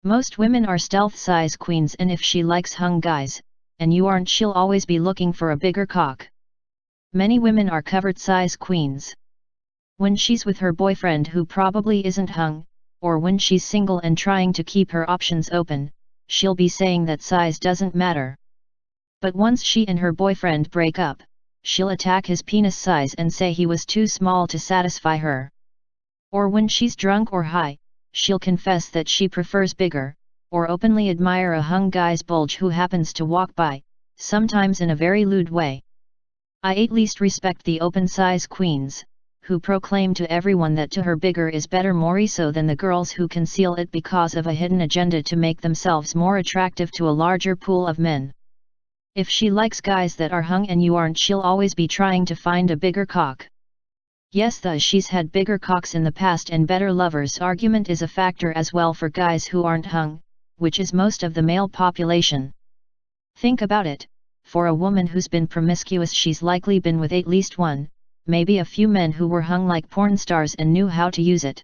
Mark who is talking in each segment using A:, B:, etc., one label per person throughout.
A: Most women are stealth size queens, and if she likes hung guys, and you aren't, she'll always be looking for a bigger cock. Many women are covered size queens. When she's with her boyfriend who probably isn't hung, or when she's single and trying to keep her options open, she'll be saying that size doesn't matter. But once she and her boyfriend break up, she'll attack his penis size and say he was too small to satisfy her. Or when she's drunk or high, she'll confess that she prefers bigger, or openly admire a hung guy's bulge who happens to walk by, sometimes in a very lewd way. I at least respect the open size queens, who proclaim to everyone that to her bigger is better, more so than the girls who conceal it because of a hidden agenda to make themselves more attractive to a larger pool of men. If she likes guys that are hung and you aren't, she'll always be trying to find a bigger cock. Yes, the she's had bigger cocks in the past and better lovers argument is a factor as well for guys who aren't hung, which is most of the male population. Think about it, for a woman who's been promiscuous, she's likely been with at least one, maybe a few men who were hung like porn stars and knew how to use it.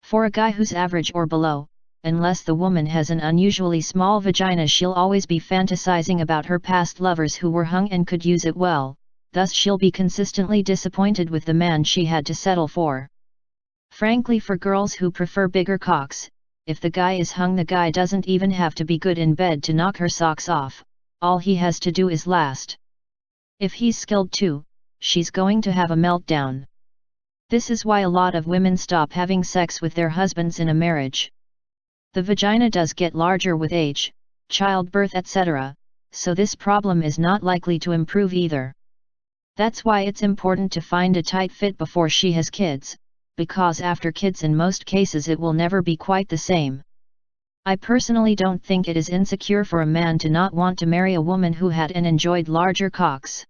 A: For a guy who's average or below, unless the woman has an unusually small vagina, she'll always be fantasizing about her past lovers who were hung and could use it well, thus she'll be consistently disappointed with the man she had to settle for. Frankly, for girls who prefer bigger cocks, if the guy is hung, the guy doesn't even have to be good in bed to knock her socks off, all he has to do is last. If he's skilled too, she's going to have a meltdown. This is why a lot of women stop having sex with their husbands in a marriage. The vagina does get larger with age, childbirth, etc., so this problem is not likely to improve either. That's why it's important to find a tight fit before she has kids, because after kids in most cases it will never be quite the same. I personally don't think it is insecure for a man to not want to marry a woman who had and enjoyed larger cocks.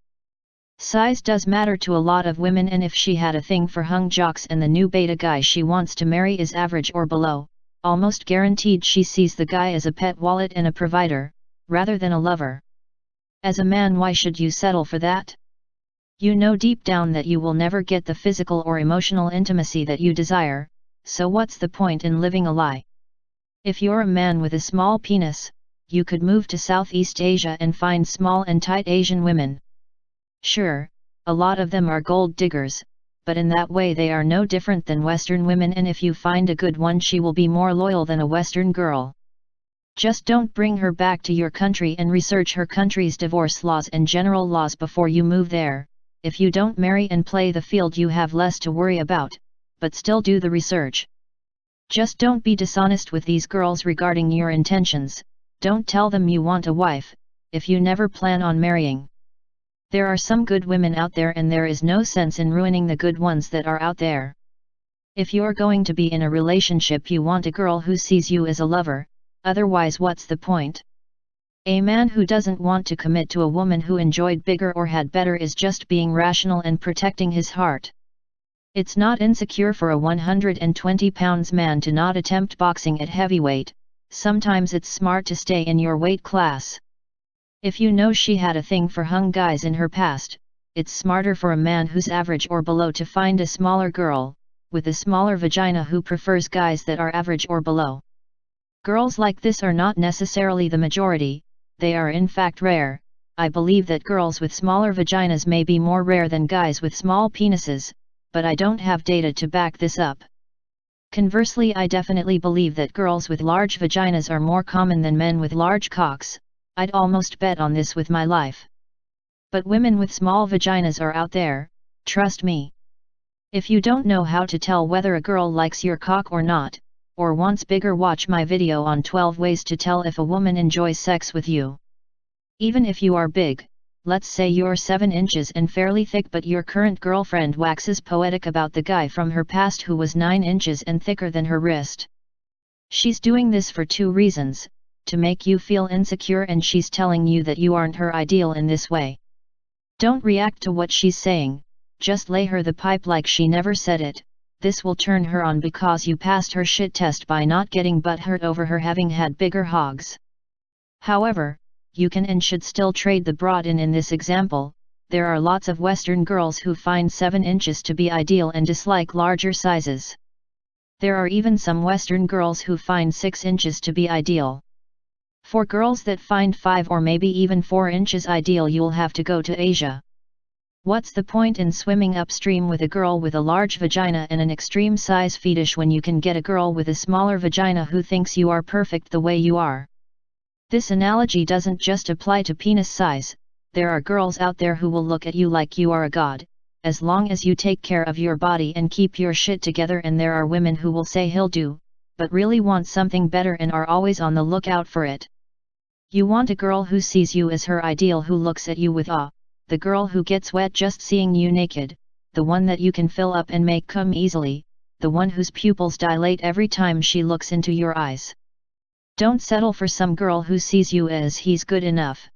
A: Size does matter to a lot of women, and if she had a thing for hung jocks and the new beta guy she wants to marry is average or below, almost guaranteed she sees the guy as a pet wallet and a provider, rather than a lover. As a man, why should you settle for that? You know deep down that you will never get the physical or emotional intimacy that you desire, so what's the point in living a lie? If you're a man with a small penis, you could move to Southeast Asia and find small and tight Asian women. Sure, a lot of them are gold diggers, but in that way they are no different than Western women, and if you find a good one, she will be more loyal than a Western girl. Just don't bring her back to your country and research her country's divorce laws and general laws before you move there. If you don't marry and play the field, you have less to worry about, but still do the research. Just don't be dishonest with these girls regarding your intentions. Don't tell them you want a wife, if you never plan on marrying. There are some good women out there, and there is no sense in ruining the good ones that are out there. If you're going to be in a relationship, you want a girl who sees you as a lover, otherwise what's the point? A man who doesn't want to commit to a woman who enjoyed bigger or had better is just being rational and protecting his heart. It's not insecure for a 120 pounds man to not attempt boxing at heavyweight, sometimes it's smart to stay in your weight class. If you know she had a thing for hung guys in her past, it's smarter for a man who's average or below to find a smaller girl, with a smaller vagina, who prefers guys that are average or below. Girls like this are not necessarily the majority, they are in fact rare. I believe that girls with smaller vaginas may be more rare than guys with small penises, but I don't have data to back this up. Conversely, I definitely believe that girls with large vaginas are more common than men with large cocks. I'd almost bet on this with my life. But women with small vaginas are out there, trust me. If you don't know how to tell whether a girl likes your cock or not, or wants bigger, watch my video on 12 ways to tell if a woman enjoys sex with you. Even if you are big, let's say you're 7 inches and fairly thick, but your current girlfriend waxes poetic about the guy from her past who was 9 inches and thicker than her wrist. She's doing this for 2 reasons. To make you feel insecure, and she's telling you that you aren't her ideal in this way. Don't react to what she's saying, just lay her the pipe like she never said it. This will turn her on because you passed her shit test by not getting butthurt over her having had bigger hogs. However, you can and should still trade the broad in this example. There are lots of Western girls who find 7 inches to be ideal and dislike larger sizes. There are even some Western girls who find 6 inches to be ideal. For girls that find 5 or maybe even 4 inches ideal, you'll have to go to Asia. What's the point in swimming upstream with a girl with a large vagina and an extreme size fetish when you can get a girl with a smaller vagina who thinks you are perfect the way you are? This analogy doesn't just apply to penis size. There are girls out there who will look at you like you are a god, as long as you take care of your body and keep your shit together, and there are women who will say he'll do, but really want something better and are always on the lookout for it. You want a girl who sees you as her ideal, who looks at you with awe, the girl who gets wet just seeing you naked, the one that you can fill up and make come easily, the one whose pupils dilate every time she looks into your eyes. Don't settle for some girl who sees you as he's good enough.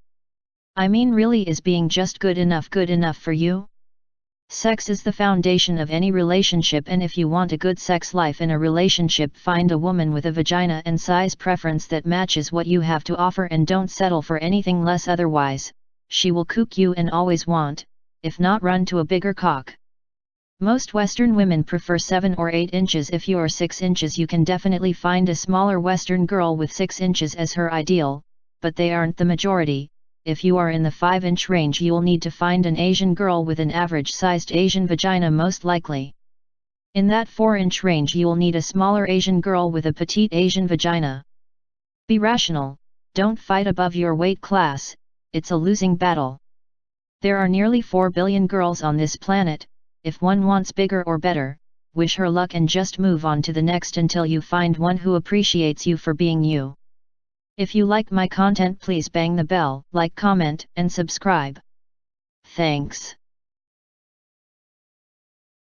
A: I mean, really, is being just good enough for you? Sex is the foundation of any relationship, and if you want a good sex life in a relationship, find a woman with a vagina and size preference that matches what you have to offer, and don't settle for anything less, otherwise, she will kook you and always want, if not run to a bigger cock. Most Western women prefer 7 or 8 inches. If you're 6 inches, you can definitely find a smaller Western girl with 6 inches as her ideal, but they aren't the majority. If you are in the 5-inch range, you'll need to find an Asian girl with an average-sized Asian vagina most likely. In that 4-inch range, you'll need a smaller Asian girl with a petite Asian vagina. Be rational, don't fight above your weight class, it's a losing battle. There are nearly 4 billion girls on this planet. If one wants bigger or better, wish her luck and just move on to the next until you find one who appreciates you for being you. If you like my content, please bang the bell, like, comment, and subscribe. Thanks.